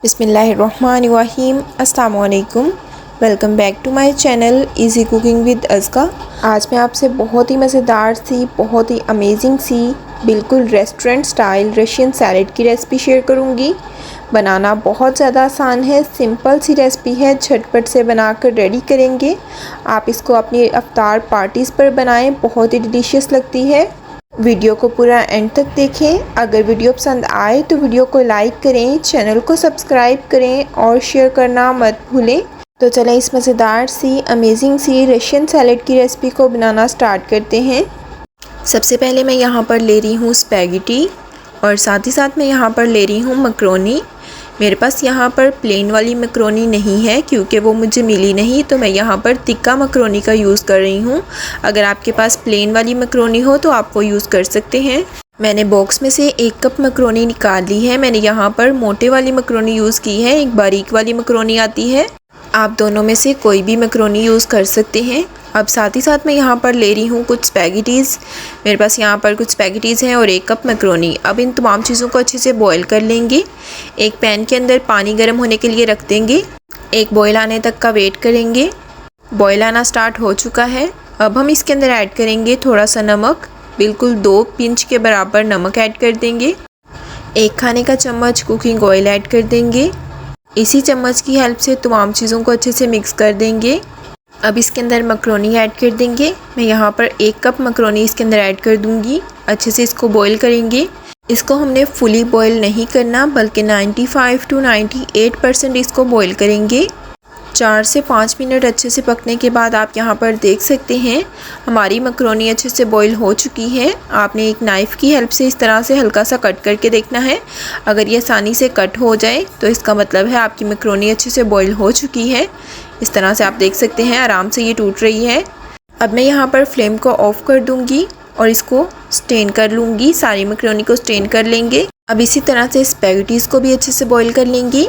बिस्मिल्लाहिर्रहमानिर्रहीम। अस्सलाम वालेकुम। Welcome back to my channel easy cooking with Azka. आज मैं आपसे बहुत ही मज़ेदार सी, बहुत ही अमेजिंग सी, बिल्कुल रेस्टोरेंट स्टाइल रशियन सैलेड की रेसिपी शेयर करूंगी। बनाना बहुत ज़्यादा आसान है, सिंपल सी रेसिपी है, झटपट से बनाकर रेडी करेंगे। आप इसको अपनी इफ्तार पार्टीज़ पर बनाएं, बहुत ही डिलीशियस लगती है। वीडियो को पूरा एंड तक देखें। अगर वीडियो पसंद आए तो वीडियो को लाइक करें, चैनल को सब्सक्राइब करें और शेयर करना मत भूलें। तो चलें इस मज़ेदार सी, अमेजिंग सी रशियन सैलेड की रेसिपी को बनाना स्टार्ट करते हैं। सबसे पहले मैं यहाँ पर ले रही हूँ स्पैगेटी और साथ ही साथ मैं यहाँ पर ले रही हूँ मकरोनी। मेरे पास यहाँ पर प्लेन वाली मकरोनी नहीं है क्योंकि वो मुझे मिली नहीं, तो मैं यहाँ पर तिक्का मकरोनी का यूज़ कर रही हूँ। अगर आपके पास प्लेन वाली मकरोनी हो तो आप वो यूज़ कर सकते हैं। मैंने बॉक्स में से 1 कप मकरोनी निकाल ली है। मैंने यहाँ पर मोटे वाली मकरोनी यूज़ की है, एक बारीक वाली मकरोनी आती है। आप दोनों में से कोई भी मकरोनी यूज़ कर सकते हैं। अब साथ ही साथ मैं यहाँ पर ले रही हूँ कुछ स्पैगेटीज़। मेरे पास यहाँ पर कुछ स्पैगेटीज़ हैं और 1 कप मकरोनी। अब इन तमाम चीज़ों को अच्छे से बॉईल कर लेंगे। एक पैन के अंदर पानी गर्म होने के लिए रख देंगे। एक बॉईल आने तक का वेट करेंगे। बॉईल आना स्टार्ट हो चुका है। अब हम इसके अंदर ऐड करेंगे थोड़ा सा नमक, बिल्कुल 2 पिंच के बराबर नमक ऐड कर देंगे। 1 खाने का चम्मच कुकिंग ऑयल ऐड कर देंगे। इसी चम्मच की हेल्प से तमाम चीज़ों को अच्छे से मिक्स कर देंगे। अब इसके अंदर मकरोनी ऐड कर देंगे। मैं यहाँ पर 1 कप मकरोनी इसके अंदर ऐड कर दूँगी। अच्छे से इसको बॉईल करेंगे। इसको हमने फुली बॉईल नहीं करना बल्कि 95 to 98% इसको बॉईल करेंगे। 4 से 5 मिनट अच्छे से पकने के बाद आप यहाँ पर देख सकते हैं हमारी मकरोनी अच्छे से बॉईल हो चुकी है। आपने एक नाइफ़ की हेल्प से इस तरह से हल्का सा कट करके देखना है। अगर ये आसानी से कट हो जाए तो इसका मतलब है आपकी मकरोनी अच्छे से बॉईल हो चुकी है। इस तरह से आप देख सकते हैं आराम से ये टूट रही है। अब मैं यहाँ पर फ्लेम को ऑफ़ कर दूँगी और इसको स्टेन कर लूँगी। सारी मकरोनी को स्टेन कर लेंगे। अब इसी तरह से स्पैगेटीज़ को भी अच्छे से बॉईल कर लेंगे।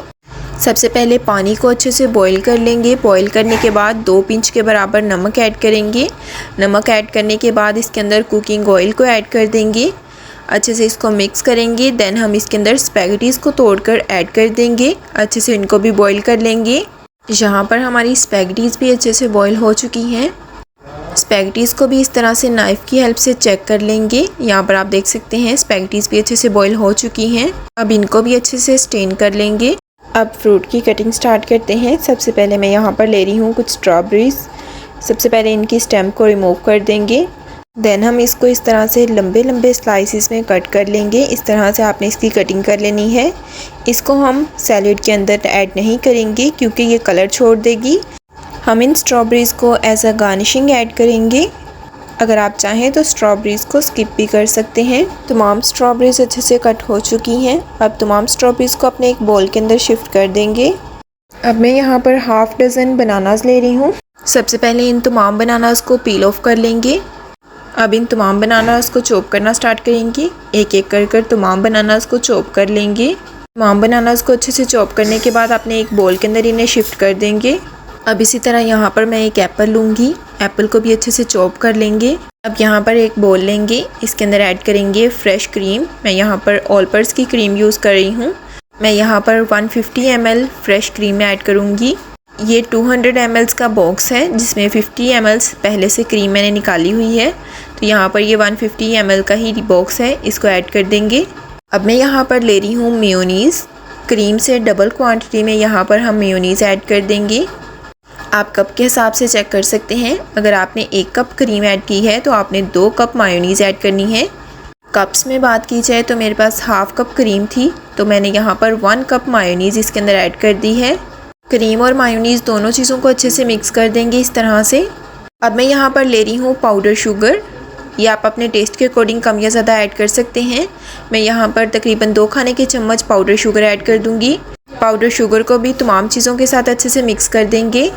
सबसे पहले पानी को अच्छे से बॉईल कर लेंगे। बॉईल करने के बाद 2 पिंच के बराबर नमक ऐड करेंगे। नमक ऐड करने के बाद इसके अंदर कुकिंग ऑयल को ऐड कर देंगे। अच्छे से इसको मिक्स करेंगे। देन हम इसके अंदर स्पैगेटीज़ को तोड़कर ऐड कर देंगे। अच्छे से इनको भी बॉईल कर लेंगे। यहाँ पर हमारी स्पैगेटीज़ भी अच्छे से बॉईल हो चुकी हैं। स्पैगेटीज़ को भी इस तरह से नाइफ़ की हेल्प से चेक कर लेंगे। यहाँ पर आप देख सकते हैं स्पैगेटीज़ भी अच्छे से बॉईल हो चुकी हैं। अब इनको भी अच्छे से स्टेन कर लेंगे। अब फ्रूट की कटिंग स्टार्ट करते हैं। सबसे पहले मैं यहाँ पर ले रही हूँ कुछ स्ट्रॉबेरीज़। सबसे पहले इनकी स्टेम को रिमूव कर देंगे। देन हम इसको इस तरह से लंबे लंबे स्लाइसिस में कट कर लेंगे। इस तरह से आपने इसकी कटिंग कर लेनी है। इसको हम सैलेड के अंदर ऐड नहीं करेंगे क्योंकि ये कलर छोड़ देगी। हम इन स्ट्रॉबेरीज़ को एज अ गार्निशिंग ऐड करेंगे। अगर आप चाहें तो स्ट्रॉबेरीज़ को स्किप भी कर सकते हैं। तमाम स्ट्रॉबेरीज़ अच्छे से कट हो चुकी हैं। अब तमाम स्ट्रॉबेरीज़ को अपने एक बाउल के अंदर शिफ्ट कर देंगे। अब मैं यहाँ पर हाफ़ डज़न बनानास ले रही हूँ। सबसे पहले इन तमाम बनानास को पील ऑफ कर लेंगे। अब इन तमाम बनानास को चॉप करना स्टार्ट करेंगे। एक एक कर तमाम बनानास को चॉप कर लेंगे। तमाम बनानास को अच्छे से चॉप करने के बाद अपने एक बाउल के अंदर इन्हें शिफ्ट कर देंगे। अब इसी तरह यहाँ पर मैं एक एप्पल लूँगी। एप्पल को भी अच्छे से चॉप कर लेंगे। अब यहाँ पर एक बोल लेंगे। इसके अंदर ऐड करेंगे फ्रेश क्रीम। मैं यहाँ पर ऑलपर्स की क्रीम यूज़ कर रही हूँ। मैं यहाँ पर 150 ml फ्रेश क्रीम ऐड करूँगी। ये 200 ml का बॉक्स है जिसमें 50 ml पहले से क्रीम मैंने निकाली हुई है। तो यहाँ पर ये 150 ml का ही बॉक्स है, इसको ऐड कर देंगे। अब मैं यहाँ पर ले रही हूँ मेयोनीज़। क्रीम से डबल क्वांटिटी में यहाँ पर हम मेयोनीज़ ऐड कर देंगे। आप कप के हिसाब से चेक कर सकते हैं। अगर आपने 1 कप क्रीम ऐड की है तो आपने 2 कप मायोनीज़ ऐड करनी है। कप्स में बात की जाए तो मेरे पास हाफ़ कप क्रीम थी तो मैंने यहाँ पर 1 कप मायोनीज़ इसके अंदर ऐड कर दी है। क्रीम और मायोनीज़ दोनों चीज़ों को अच्छे से मिक्स कर देंगे इस तरह से। अब मैं यहाँ पर ले रही हूँ पाउडर शुगर। ये आप अपने टेस्ट के अकॉर्डिंग कम या ज़्यादा ऐड कर सकते हैं। मैं यहाँ पर तकरीबन 2 खाने के चम्मच पाउडर शुगर ऐड कर दूँगी। पाउडर शुगर को भी तमाम चीज़ों के साथ अच्छे से मिक्स कर देंगे।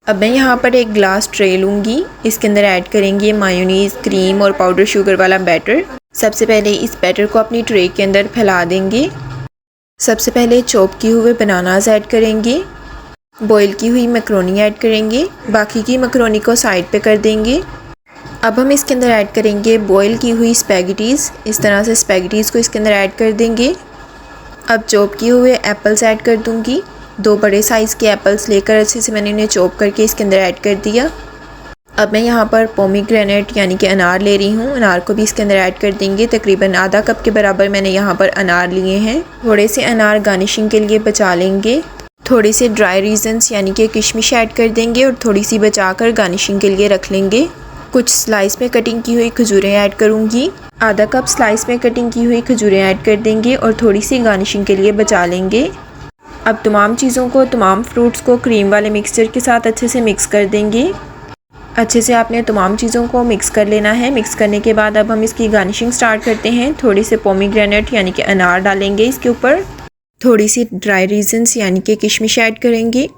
अब मैं यहाँ पर एक ग्लास ट्रे लूँगी। इसके अंदर ऐड करेंगे मायोनीज़, क्रीम और पाउडर शुगर वाला बैटर। सबसे पहले इस बैटर को अपनी ट्रे के अंदर फैला देंगे। सबसे पहले चॉप किए हुए बनानास ऐड करेंगे। बॉईल की हुई मकरोनी ऐड करेंगे। बाकी की मकरोनी को साइड पे कर देंगे। अब हम इसके अंदर ऐड करेंगे बॉईल की हुई स्पैगेटीज़। इस तरह से स्पैगेटीज़ को इसके अंदर ऐड कर देंगे। अब चॉप किए हुए एप्पल्स ऐड कर दूंगी। 2 बड़े साइज़ के एप्पल्स लेकर अच्छे से मैंने इन्हें चॉप करके इसके अंदर ऐड कर दिया। अब मैं यहाँ पर पोमीग्रेनेट यानी कि अनार ले रही हूँ। अनार को भी इसके अंदर ऐड कर देंगे। तकरीबन आधा कप के बराबर मैंने यहाँ पर अनार लिए हैं। थोड़े से अनार गार्निशिंग के लिए बचा लेंगे। थोड़े से ड्राई रीजन्स यानी कि किशमिश ऐड कर देंगे और थोड़ी सी बचाकर गार्निशिंग के लिए रख लेंगे। कुछ स्लाइस में कटिंग की हुई खजूरें ऐड करूँगी। आधा कप स्लाइस में कटिंग की हुई खजूरें ऐड कर देंगे और थोड़ी सी गार्निशिंग के लिए बचा लेंगे। अब तमाम चीज़ों को, तमाम फ्रूट्स को क्रीम वाले मिक्सचर के साथ अच्छे से मिक्स कर देंगे। अच्छे से आपने तमाम चीज़ों को मिक्स कर लेना है। मिक्स करने के बाद अब हम इसकी गार्निशिंग स्टार्ट करते हैं। थोड़े से पोमीग्रेनेट यानी कि अनार डालेंगे इसके ऊपर। थोड़ी सी ड्राई रीजन्स यानी कि किशमिश ऐड करेंगे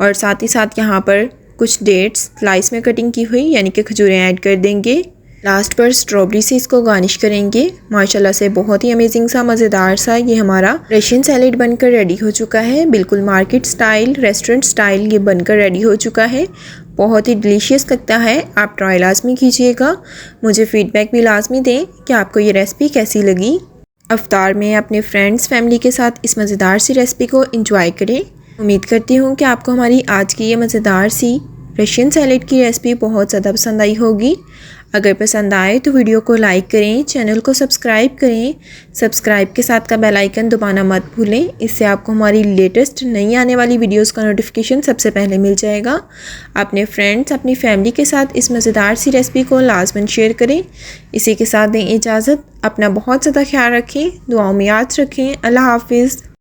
और साथ ही साथ यहाँ पर कुछ डेट्स स्लाइस में कटिंग की हुई यानी कि खजूरें ऐड कर देंगे। लास्ट पर स्ट्रॉबेरी से इसको गार्निश करेंगे। माशाल्लाह से बहुत ही अमेजिंग सा, मज़ेदार सा ये हमारा रशियन सैलेड बनकर रेडी हो चुका है। बिल्कुल मार्केट स्टाइल, रेस्टोरेंट स्टाइल ये बनकर रेडी हो चुका है। बहुत ही डिलीशियस लगता है। आप ट्राई लाजमी कीजिएगा। मुझे फ़ीडबैक भी लाजमी दें कि आपको ये रेसिपी कैसी लगी। अफ्तार में अपने फ्रेंड्स फैमिली के साथ इस मज़ेदार सी रेसिपी को एंजॉय करें। उम्मीद करती हूँ कि आपको हमारी आज की ये मज़ेदार सी रशियन सैलेड की रेसिपी बहुत ज़्यादा पसंद आई होगी। अगर पसंद आए तो वीडियो को लाइक करें, चैनल को सब्सक्राइब करें। सब्सक्राइब के साथ का बेल आइकन दबाना मत भूलें। इससे आपको हमारी लेटेस्ट नई आने वाली वीडियोस का नोटिफिकेशन सबसे पहले मिल जाएगा। अपने फ्रेंड्स, अपनी फैमिली के साथ इस मज़ेदार सी रेसिपी को लाजमन शेयर करें। इसी के साथ दें इजाज़त। अपना बहुत ज़्यादा ख्याल रखें, दुआओं में याद रखें। अल्लाह हाफिज़।